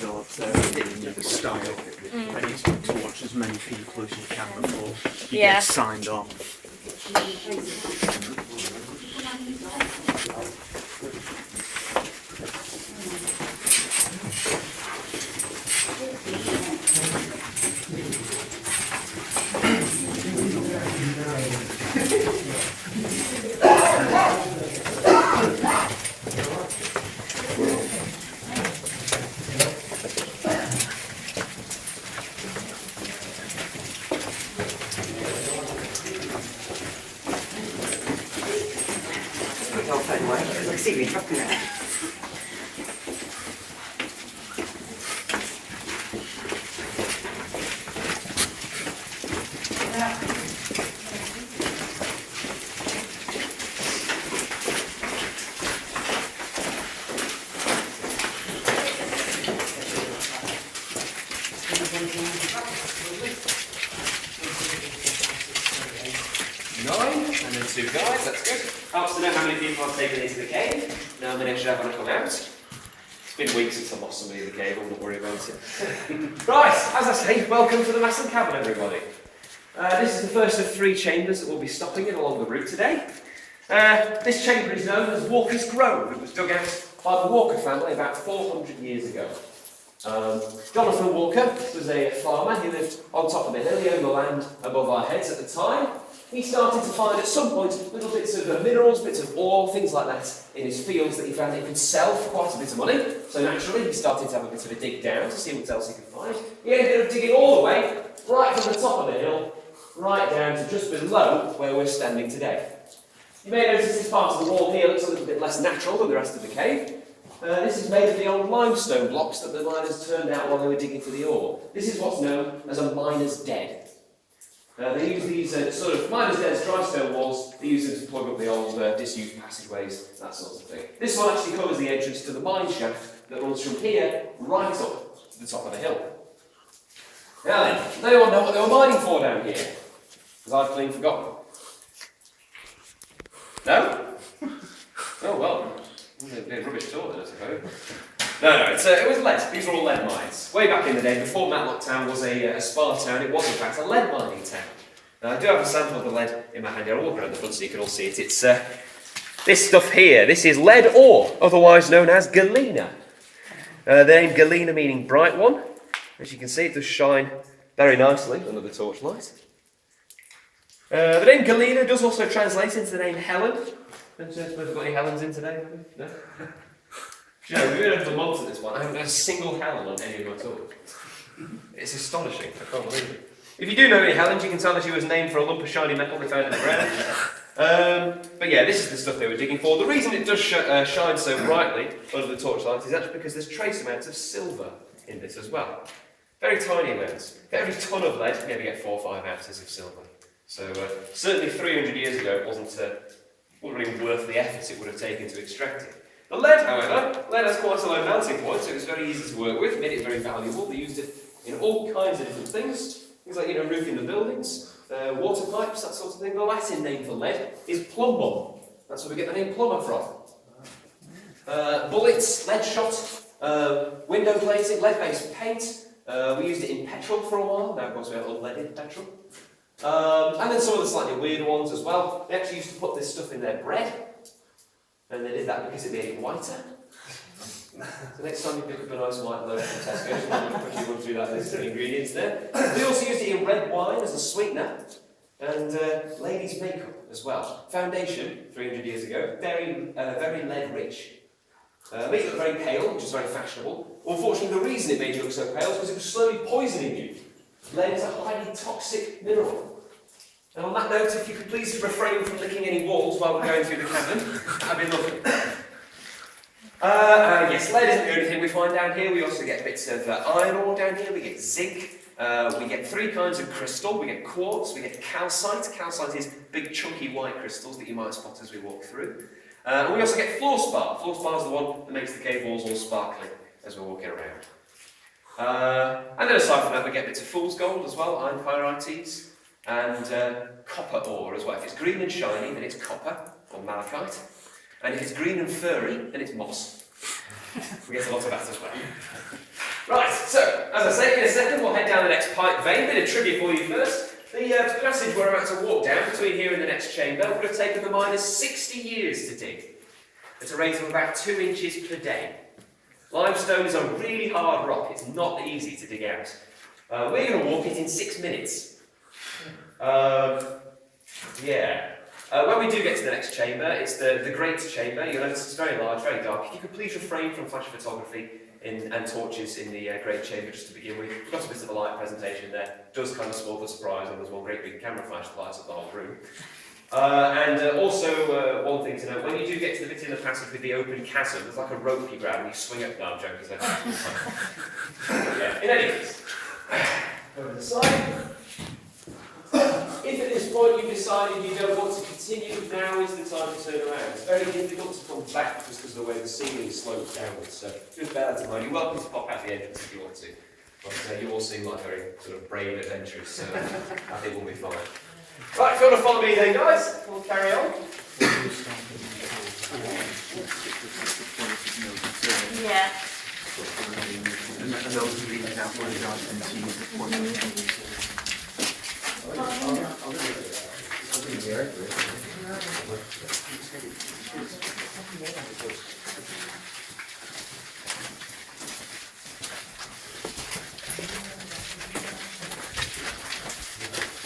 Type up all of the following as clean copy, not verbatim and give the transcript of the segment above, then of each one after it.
develop their unique style. And you talk to watch as many people as you can before you get signed on. Two guys, that's good. Helps to know how many people I've taken into the cave. Now I'm going to actually have to come out. It's been weeks since I lost somebody in the cave, I wouldn't worry about it. Right, as I say, welcome to the Masson Cavern, everybody. This is the first of 3 chambers that we'll be stopping in along the route today. This chamber is known as Walker's Grove. It was dug out by the Walker family about 400 years ago. Jonathan Walker was a farmer. He lived on top of the hill. He owned the land above our heads at the time. He started to find at some point little bits of minerals, bits of ore, things like that in his fields that he found he could sell for quite a bit of money. So naturally he started to have a bit of a dig down to see what else he could find. He ended up digging all the way, right from the top of the hill, right down to just below where we're standing today. You may notice this part of the wall here looks a little bit less natural than the rest of the cave. This is made of the old limestone blocks that the miners turned out while they were digging for the ore. This is what's known as a miner's den. They use these sort of miner's dens, dry stone walls. They use them to plug up the old disused passageways, that sort of thing. This one actually covers the entrance to the mine shaft that runs from here right up to the top of the hill. Now then, does anyone know what they were mining for down here? Because I've clean forgotten. No? Oh well, they're rubbish talk then, I suppose. No, it was lead. These were all lead mines. Way back in the day, before Matlock Town was a spar town, it was in fact a lead mining town. I do have a sample of the lead in my hand here. I'll walk around the front so you can all see it. It's this stuff here. This is lead ore, otherwise known as galena. The name galena meaning bright one. As you can see, it does shine very nicely under the torchlight. The name galena does also translate into the name Helen. Don't you suppose we've got any Helens in today? No? You know, we've been over the months at this one. I haven't had a single Helen on any of my tours. It's astonishing. I can't believe it. If you do know any Helens, you can tell that she was named for a lump of shiny metal they found in the ground. But yeah, this is the stuff they were digging for. The reason it does shine so brightly under the torchlight is actually because there's trace amounts of silver in this as well. Very tiny amounts. For every ton of lead, you maybe get 4 or 5 ounces of silver. So certainly 300 years ago, it wasn't really worth the efforts it would have taken to extract it. The lead, however, has quite a low melting point, so it was very easy to work with. It made it very valuable. They used it in all kinds of different things. Things like, roofing the buildings, water pipes, that sort of thing. The Latin name for lead is plumbum. That's where we get the name plumber from. Bullets, lead shot, window glazing, lead-based paint. We used it in petrol for a while. Now, of course, we have unleaded petrol. And then some of the slightly weird ones as well. They actually used to put this stuff in their bread. And they did that because it made it whiter. So next time you pick up a nice white loaf from Tesco, you can quickly run through that list of ingredients there. They also used it in red wine as a sweetener. And ladies' makeup as well. Foundation, 300 years ago, very lead rich. Made you look very pale, which is very fashionable. Unfortunately, the reason it made you look so pale is because it was slowly poisoning you. Lead is a highly toxic mineral. And on that note, if you could please refrain from licking any walls while we're going through the cavern, that'd be lovely. Yes, lead isn't the only thing we find down here. We also get bits of iron ore down here. We get zinc. We get 3 kinds of crystal. We get quartz. We get calcite. Calcite is big, chunky white crystals that you might spot as we walk through. And we also get fluorspar. Fluorspar is the one that makes the cave walls all sparkling as we're walking around. And then aside from that, we get bits of fool's gold as well, iron pyrites. And copper ore as well. If it's green and shiny, then it's copper, or malachite. And if it's green and furry, then it's moss. We get a lot of that as well. Right, so, as I say, in a second we'll head down the next pipe vein. Bit of trivia for you first. The passage we're about to walk down between here and the next chamber would have taken the miners 60 years to dig, at a rate of about 2 inches per day. Limestone is a really hard rock, it's not easy to dig out. We're going to walk it in 6 minutes. When we do get to the next chamber, it's the Great Chamber. You'll notice it's very large, very dark. If you could please refrain from flash photography and torches in the Great Chamber just to begin with. We've got a bit of a light presentation there. It does kind of spoil the surprise, and there's one great big camera flash that lights up the whole room. Also, one thing to note, when you do get to the bit in the passage with the open chasm, there's like a rope you grab and you swing up. No, I'm joking. Yeah, in any case, over the side. If at this point you've decided you don't want to continue, now is the time to turn around. It's very difficult to come back just because of the way the ceiling slopes downwards, so just bear that in mind. You're welcome to pop out the entrance if you want to. But you all seem like very sort of brave adventurers, so I think we'll be fine. Right, if you want to follow me then, guys, we'll carry on. Yeah. And those who read it out when you guys can see the point. I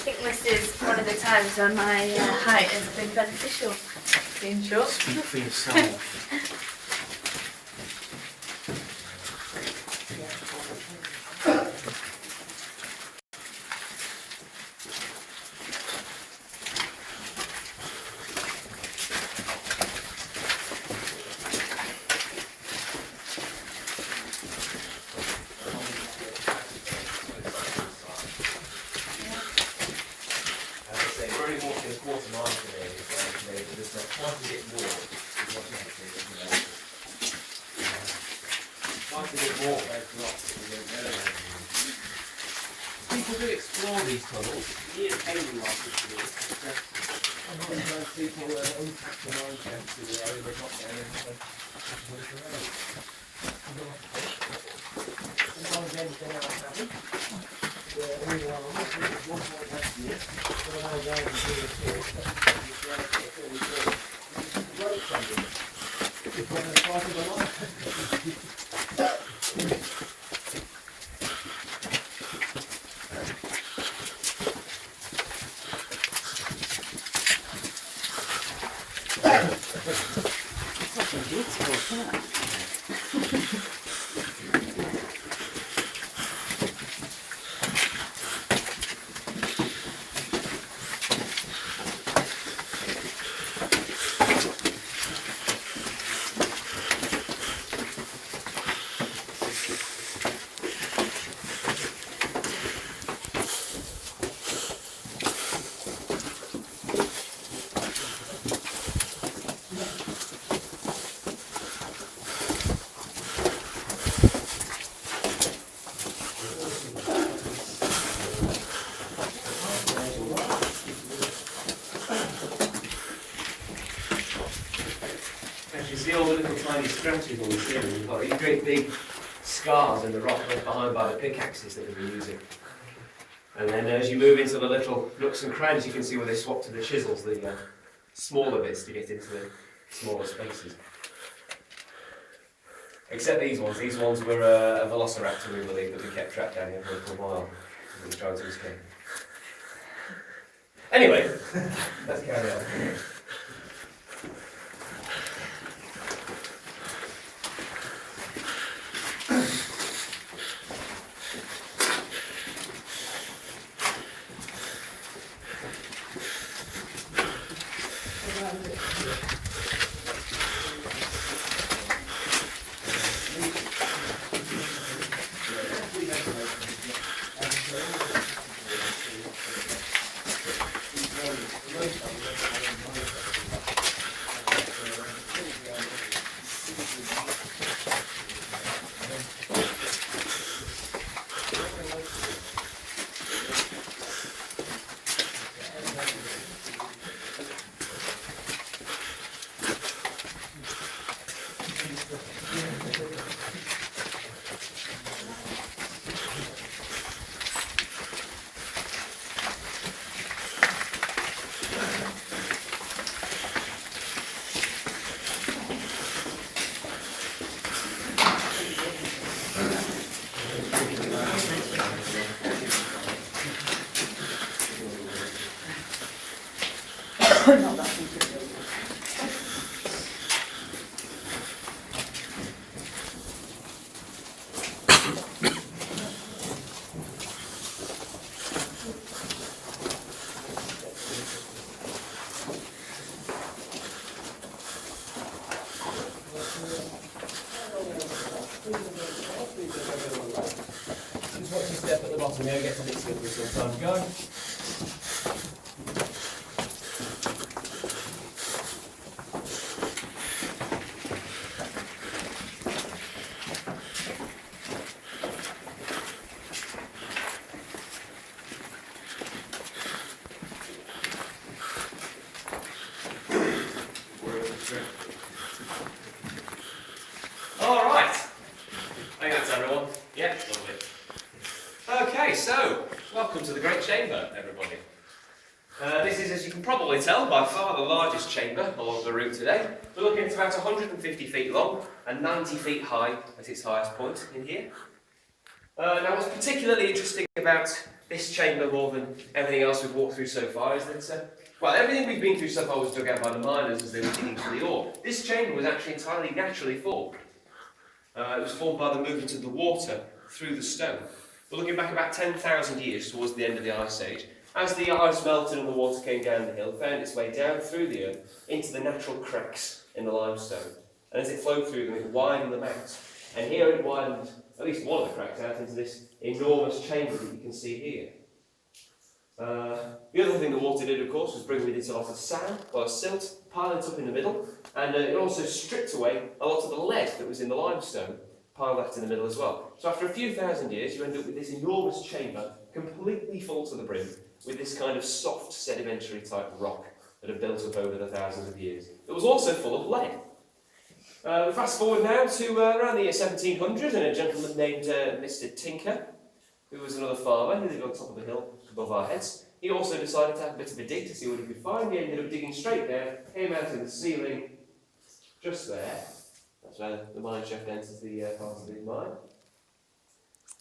think this is one of the times when my height has been beneficial. Being short. Speak for yourself. People do explore these tunnels. Ian Haley likes to do it. Sometimes people unpack the mine camps in the area they got there and look around. Sometimes anything else happens. One point last year, when I was down in the field, road funding. It's one of the part of the life. See all the little tiny scratches on the ceiling. You've got these great big scars in the rock left behind by the pickaxes that they've been using. And then as you move into the little nooks and crannies, you can see where they swap to the chisels, the smaller bits to get into the smaller spaces. Except these ones. These ones were a velociraptor, we believe, that we kept trapped down here for a little while. We were trying to escape. Anyway, let's carry on. know, get to mix it up with some time to go. All right. I think that's everyone. Yeah, lovely. Okay, so welcome to the Great Chamber, everybody. This is, as you can probably tell, by far the largest chamber along the route today. We're looking at about 150 feet long and 90 feet high at its highest point in here. Now, what's particularly interesting about this chamber more than everything else we've walked through so far is that, well, everything we've been through so far was dug out by the miners as they were digging for the ore. This chamber was actually entirely naturally formed. It was formed by the movement of the water through the stone. We're looking back about 10,000 years towards the end of the Ice Age. As the ice melted and the water came down the hill, it found its way down through the earth into the natural cracks in the limestone. And as it flowed through them, it widened them out. And here it widened at least one of the cracks out into this enormous chamber that you can see here. The other thing the water did, of course, was bring with it a lot of sand, or silt, pile it up in the middle, and it also stripped away a lot of the lead that was in the limestone, piled that in the middle as well. So after a few thousand years, you end up with this enormous chamber, completely full to the brim, with this kind of soft sedimentary type rock that had built up over the thousands of years. It was also full of lead. We fast forward now to around the year 1700, and a gentleman named Mr. Tinker, who was another farmer who lived on top of the hill above our heads. He also decided to have a bit of a dig to see what he could find. He ended up digging straight there, came out in the ceiling, just there. That's where the mine shaft enters the part of the mine.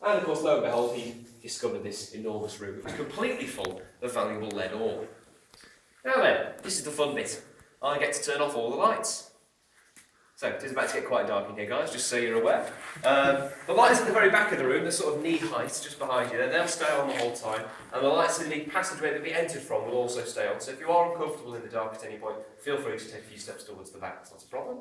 And of course, lo and behold, he discovered this enormous room. It was completely full of valuable lead ore. Now then, this is the fun bit. I get to turn off all the lights. So, it is about to get quite dark in here, guys, just so you're aware. The lights at the very back of the room, they're sort of knee height, just behind you there, they'll stay on the whole time. And the lights in the passageway that we entered from will also stay on. So if you are uncomfortable in the dark at any point, feel free to take a few steps towards the back, it's not a problem.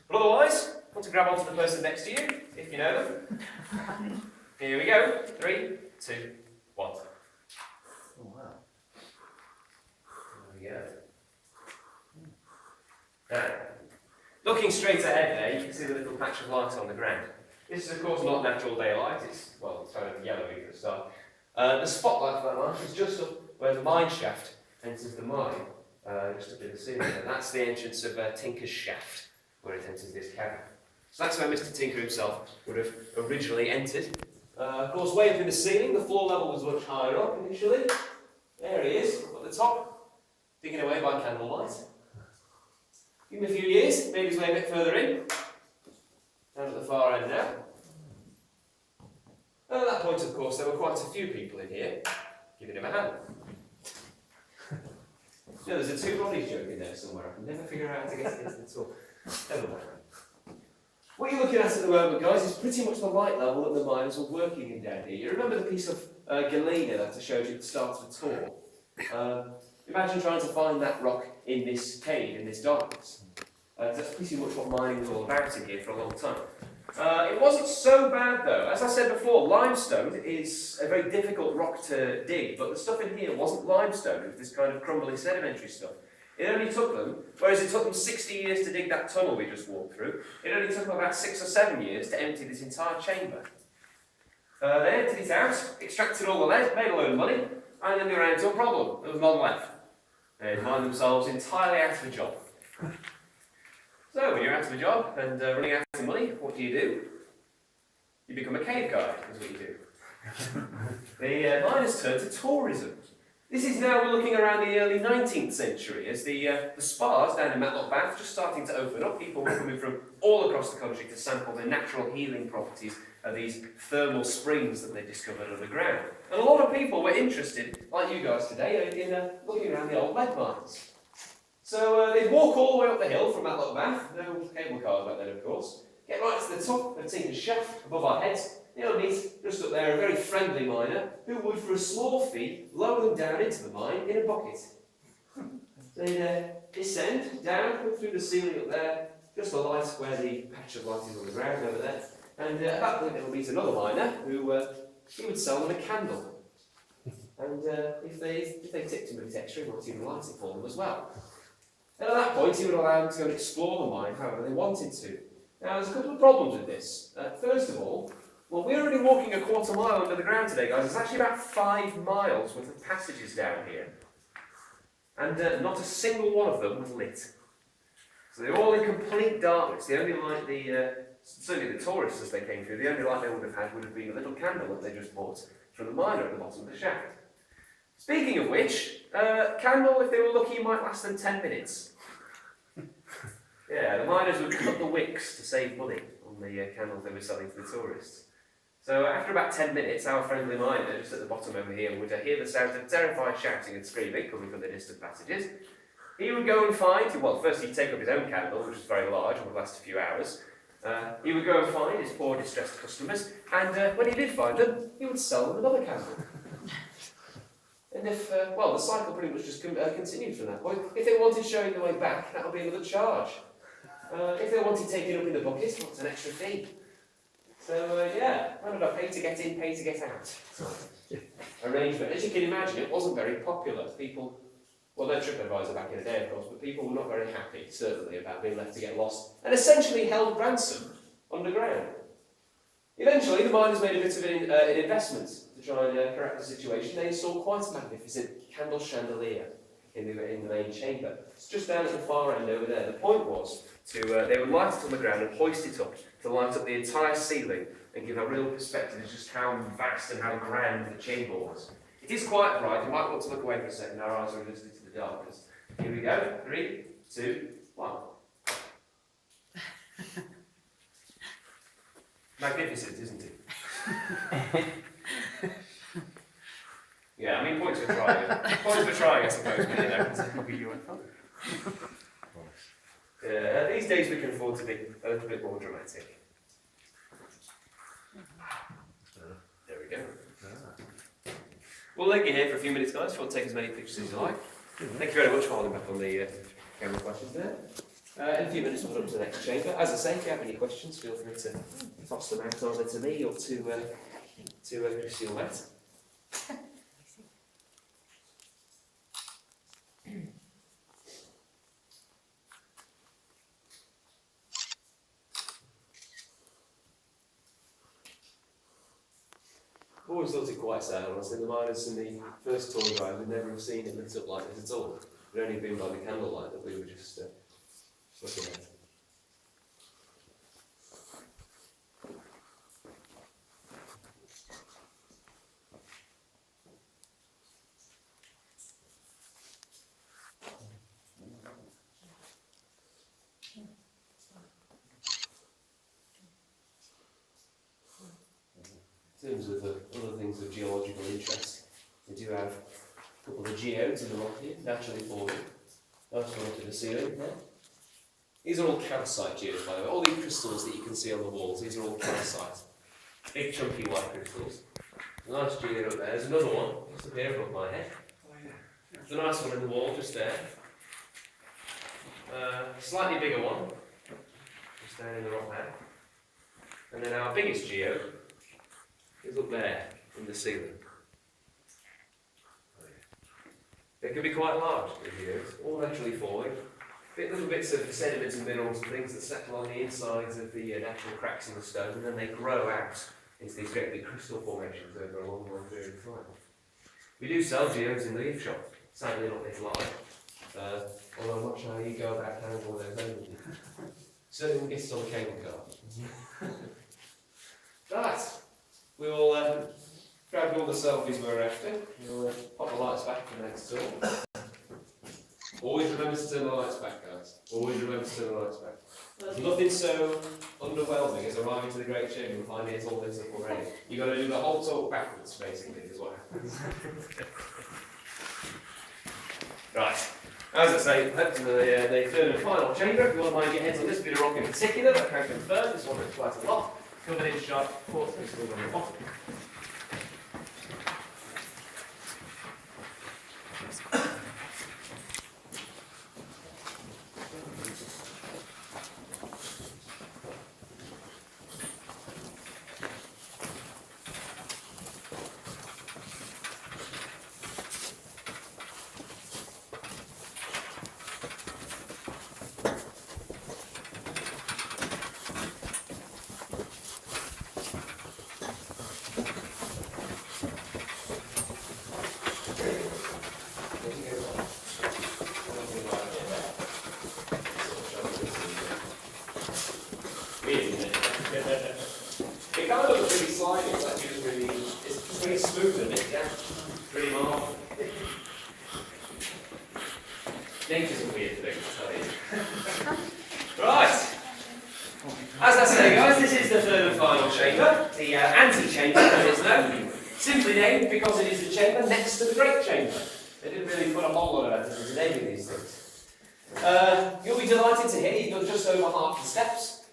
But otherwise, want to grab onto the person next to you, if you know them. Here we go. 3, 2, 1. Oh, wow. There we go. Now, looking straight ahead there, you can see the little patch of light on the ground. This is, of course, not natural daylight. It's, well, it's kind of yellowy for a start. The spotlight for that light is just up where the mine shaft enters the mine, just up in the ceiling. And that's the entrance of Tinker's shaft, where it enters this cavern. So that's where Mr. Tinker himself would have originally entered. Of course, way up in the ceiling, the floor level was much higher up initially. There he is, up at the top, digging away by candlelight. Give him a few years, maybe his way a bit further in. Down at the far end now. And at that point, of course, there were quite a few people in here giving him a hand. You know, there's a two bodies joke in there somewhere. I can never figure out how to get it into the talk. Never mind. What you're looking at the moment, guys, is pretty much the light level that the miners were working in down here. You remember the piece of galena that I showed you at the start of the tour? Imagine trying to find that rock in this cave, in this darkness. That's pretty much what mining was all about in here for a long time. It wasn't so bad though. As I said before, limestone is a very difficult rock to dig, but the stuff in here wasn't limestone, it was this kind of crumbly sedimentary stuff. It only took them, whereas it took them 60 years to dig that tunnel we just walked through, it only took them about 6 or 7 years to empty this entire chamber. They emptied it out, extracted all the lead, made a load of money, and then they ran into a problem. There was none left. They find themselves entirely out of a job. So, when you're out of a job and running out of money, what do? You become a cave guide, is what you do. The miners turn to tourism. This is now, we're looking around the early 19th century, as the spas down in Matlock Bath just starting to open up. People were coming from all across the country to sample the natural healing properties of these thermal springs that they discovered underground. And a lot of people were interested, like you guys today, in looking around the old lead mines. So they'd walk all the way up the hill from Matlock Bath, no cable cars back then of course, get right to the top of Tinker's shaft above our heads. They'll meet just up there a very friendly miner who would, for a small fee, lower them down into the mine in a bucket. They'd descend down, look through the ceiling up there, just the light where the patch of light is on the ground over there. And at that point they'll meet another miner who he would sell them a candle. And if they tipped him a bit extra, he might even light it for them as well. And at that point, he would allow them to go and explore the mine however they wanted to. Now, there's a couple of problems with this. First of all, well, we're only walking a quarter mile under the ground today, guys. There's actually about 5 miles worth of passages down here. And not a single one of them was lit. So they're all in complete darkness. The only light certainly the tourists as they came through, the only light they would have had would have been a little candle that they just bought from the miner at the bottom of the shaft. Speaking of which, candle, if they were lucky, might last them 10 minutes. Yeah, the miners would cut the wicks to save money on the candles they were selling to the tourists. So after about 10 minutes, our friendly miner, just at the bottom over here, would hear the sounds of terrified shouting and screaming coming from the distant passages. He would go and find, well, first he'd take up his own candle, which was very large and would last a few hours. He would go and find his poor distressed customers, and when he did find them, he would sell them another candle. And if, well, the cycle pretty much just continued from that point. If they wanted showing the way back, that would be another charge. If they wanted taking up in the bucket, what's an extra fee? So, yeah, why not pay to get in, pay to get out? Arrangement. As you can imagine, it wasn't very popular. People, well, no TripAdvisor back in the day, of course, but people were not very happy, certainly, about being left to get lost, and essentially held ransom underground. Eventually, the miners made a bit of an investment to try and correct the situation. They installed quite a magnificent candle chandelier in the main chamber. It's just down at the far end over there. The point was they would light it on the ground and hoist it up to light up the entire ceiling and give a real perspective of just how vast and how grand the chamber was. It is quite bright. You might want to look away for a second. Our eyes are adjusted to the darkness. Here we go. 3, 2, 1. Magnificent, isn't it? Yeah, I mean, points for trying. Points for trying, I suppose, but you know, it's a UFO. These days we can afford to be a little bit more dramatic. There we go. We'll let you here for a few minutes, guys, if you want to take as many pictures as you like. Thank you very much for holding back on the camera questions there. In a few minutes we'll go up to the next chamber. As I say, if you have any questions, feel free to toss them out either to me or to Chrissy or Matt. I've always thought it quite sad, honestly. The miners in the first tour drive would never have seen it lit up like this at all. It would only have been by the candlelight that we were just looking at. In terms of other things of geological interest, we do have a couple of geodes in the rock here, naturally forming. Nice one to the ceiling there. These are all calcite geodes, by the way. All these crystals that you can see on the walls, these are all calcite. Big chunky white crystals. A nice geode up there. There's another one, just up here above my head. There's a nice one in the wall, just there. Slightly bigger one, just down in the rock there. And then our biggest geode is up there in the ceiling. They can be quite large, the geodes, all naturally falling. Little bits of sediments and minerals and things that settle on the insides of the natural cracks in the stone, and then they grow out into these great big crystal formations over a long, long period of time. We do sell geodes in the gift shop, sadly not this live, although I'm not sure how you go about carrying all those over. Certainly we'll get it on the cable car. Right. We will grab all the selfies we're after. We'll pop the lights back for the next tour. Always remember to turn the lights back, guys. Always remember to turn the lights back. There's nothing so underwhelming as arriving to the Great Chamber and finding it's all lit up already. You've got to do the whole talk backwards, basically, is what happens. Right. As I say, up to the third and final chamber. If you want to mind your heads on this bit of rock in particular, I can confirm this one looks quite a lot. Covered in sharp quartz crystals on the bottom. As I say, guys, this is the third and final chamber, the anti-chamber, as it's known. Simply named because it is the chamber next to the great chamber. They didn't really put a whole lot of effort into naming these things. You'll be delighted to hear you've done just over half the steps.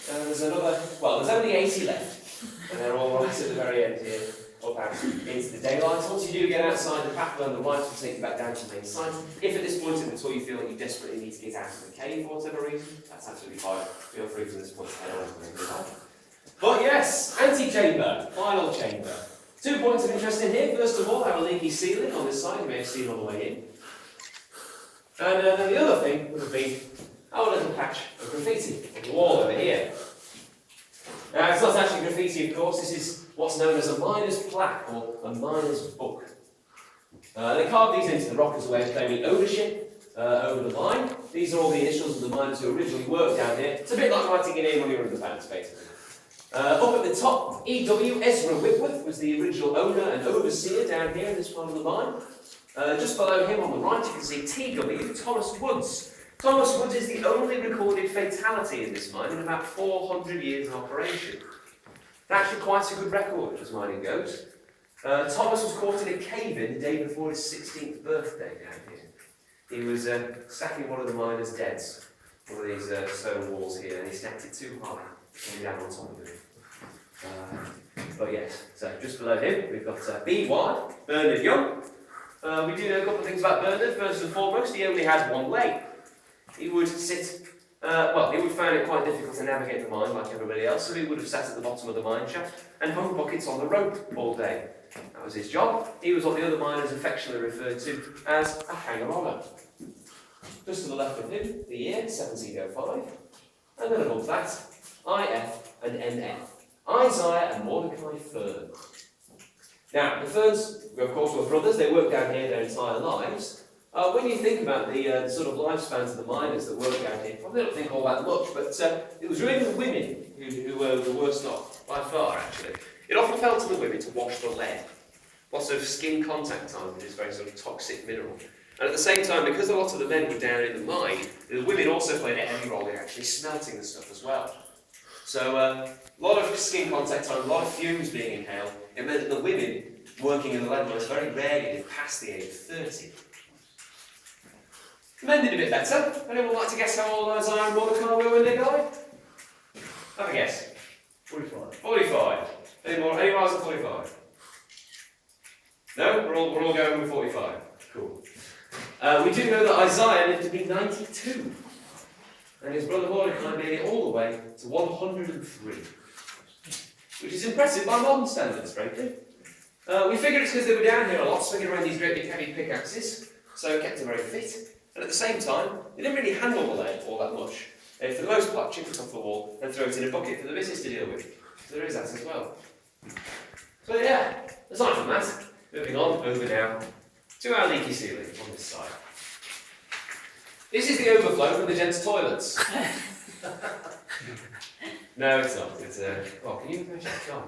There's another, well, there's only 80 left. And they're all right at the very end here, up out into the daylight. Once you do get outside, the path along the right will take you back down to the main site. If at this point in the tour you feel that you desperately need to get out of the cave for whatever reason, that's absolutely fine. Feel free from this point to head on as you like. But yes, anti-chamber, final chamber. 2 points of interest in here. First of all, our leaky ceiling on this side, you may have seen on the way in. And then the other thing would have been our little patch of graffiti on the wall over here. Now, it's not actually graffiti, of course. This is what's known as a miner's plaque or a miner's book. They carved these into the rock as a way of claiming ownership over the mine. These are all the initials of the miners who originally worked down here. It's a bit like writing your name on your underpants, basically. Up at the top, E.W. Ezra Whitworth was the original owner and overseer down here in this part of the mine. Just below him on the right, you can see T.W. Thomas Woods. Thomas Woods is the only recorded fatality in this mine in about 400 years of operation. It's actually quite a good record as mining goes. Thomas was caught in a cave-in the day before his 16th birthday down here. He was stacking one of the miners' deads, one of these stone walls here, and he stacked it too high, came down on top of it. But yes, so just below him we've got B.Y. Bernard Young. We do know a couple of things about Bernard. First and foremost, he only had one leg. He would sit, he would find it quite difficult to navigate the mine like everybody else, so he would have sat at the bottom of the mine shaft and hung buckets on the rope all day. That was his job. He was what the other miners affectionately referred to as a hanger-oner. Just to the left of him, the year, 1705, and then above that, IF and NF. Isaiah and Mordecai Fern. Now, the Ferns, of course, were brothers. They worked down here their entire lives. When you think about the sort of lifespans of the miners that worked down here, probably don't think all that much, but it was really the women who were the worst off, by far, actually. It often fell to the women to wash the lead. Lots of skin contact time with this very sort of toxic mineral. And at the same time, because a lot of the men were down in the mine, the women also played a heavy role in actually smelting the stuff as well. So a lot of skin contact time, a lot of fumes being inhaled. It meant that the women working in the lead mines very rarely did past the age of 30. The men did a bit better. Anyone like to guess how old Isaiah and Mordecai were when they died? Have a guess. 45. 45. Any more? Any rise at 45? No? We're all going with 45. Cool. We do know that Isaiah lived to be 92. And his brother Mordecai made it all the way to 103. Which is impressive by modern standards, frankly. We figured it's because they were down here a lot, swinging around these great big heavy pickaxes, so kept them very fit. And at the same time, they didn't really handle the lead all that much. They, for the most part, chipped it off the wall and throw it in a bucket for the business to deal with. So there is that as well. So yeah, aside from that, moving on over now to our leaky ceiling on this side. This is the overflow from the gents' toilets. No, it's not. It's can you imagine? Oh,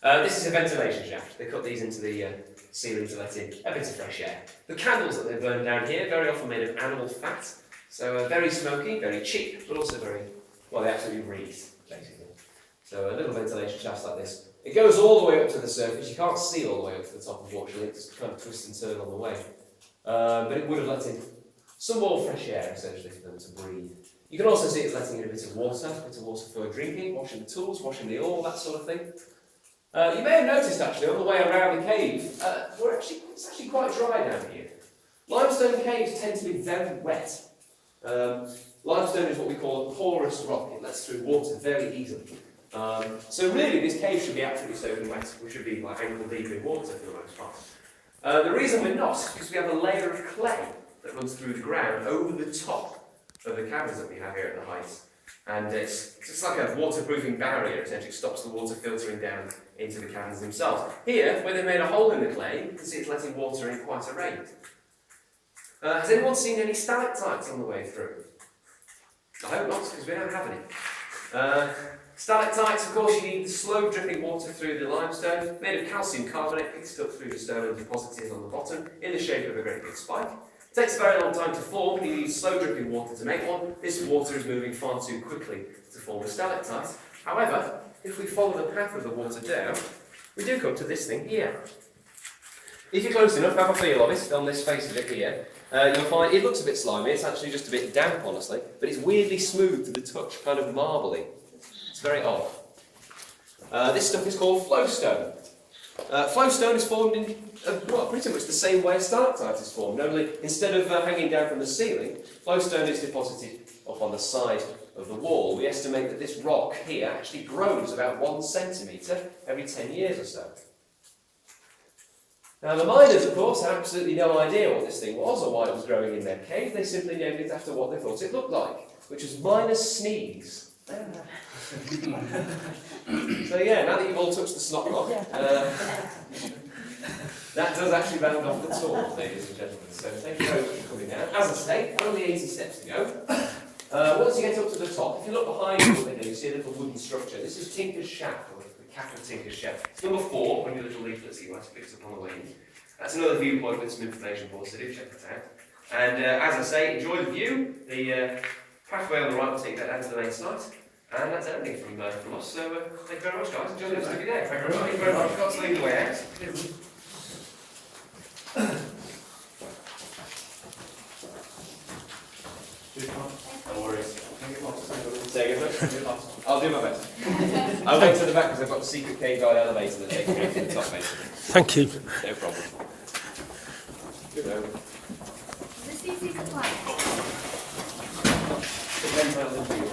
no. This is a ventilation shaft. They cut these into the ceiling to let in a bit of fresh air. The candles that they burn down here, very often made of animal fat, so very smoky, very cheap, but also very, well, they actually breathe, basically. So a little ventilation shaft like this. It goes all the way up to the surface. You can't see all the way up to the top, unfortunately. It's kind of twist and turn on the way. But it would have let in some more fresh air, essentially, for them to breathe. You can also see it's letting in a bit of water for drinking, washing the tools, washing the ore, that sort of thing. You may have noticed, actually, on the way around the cave, it's actually quite dry down here. Limestone caves tend to be very wet. Limestone is what we call a porous rock. It lets through water very easily. So really, this cave should be absolutely soaking wet. We should be like ankle deep in water for the most part. The reason we're not is because we have a layer of clay that runs through the ground over the top of the caverns that we have here at the height. And it's like a waterproofing barrier, essentially. It stops the water filtering down into the caverns themselves. Here, where they made a hole in the clay, you can see it's letting water in quite a rate. Has anyone seen any stalactites on the way through? I hope not, because we don't have any. Stalactites, of course, you need slow dripping water through the limestone, made of calcium carbonate, picked up through the stone and deposited on the bottom in the shape of a great big spike. It takes a very long time to form, and you need slow dripping water to make one. This water is moving far too quickly to form a stalactite. However, if we follow the path of the water down, we do come to this thing here. If you're close enough, have a feel of it on this face of it here. You'll find it looks a bit slimy, it's actually just a bit damp, honestly, but it's weirdly smooth to the touch, kind of marbly. It's very odd. This stuff is called flowstone. Flowstone is formed in well, pretty much the same way a stalactite is formed, only instead of hanging down from the ceiling, flowstone is deposited up on the side of the wall. We estimate that this rock here actually grows about 1 centimetre every 10 years or so. Now the miners, of course, had absolutely no idea what this thing was or why it was growing in their cave. They simply named it after what they thought it looked like, which was miner's sneeze. So yeah, now that you've all touched the snot rock, that does actually round off the tour, ladies and gentlemen. So thank you very much for coming down. As I say, only 80 steps to go. Once you get up to the top, if you look behind you, you see a little wooden structure. This is Tinker's Shack, or the cap of Tinker's Shack. It's number 4 on your little leaflets you might have picked up on the way. That's another viewpoint with some information for us, so do check that out. And as I say, enjoy the view. The pathway on the right will take that down to the main site. And that's everything from us. So thank you very much, guys. Enjoy the rest of your day. Thank you very much. Got to lead the way out. No worries. Say again, I'll do my best. I'll wait to the back because I've got the secret cave guide elevator that takes me to the top, basically. Thank you. No problem. Good over. Is this easy to climb? Depends how long you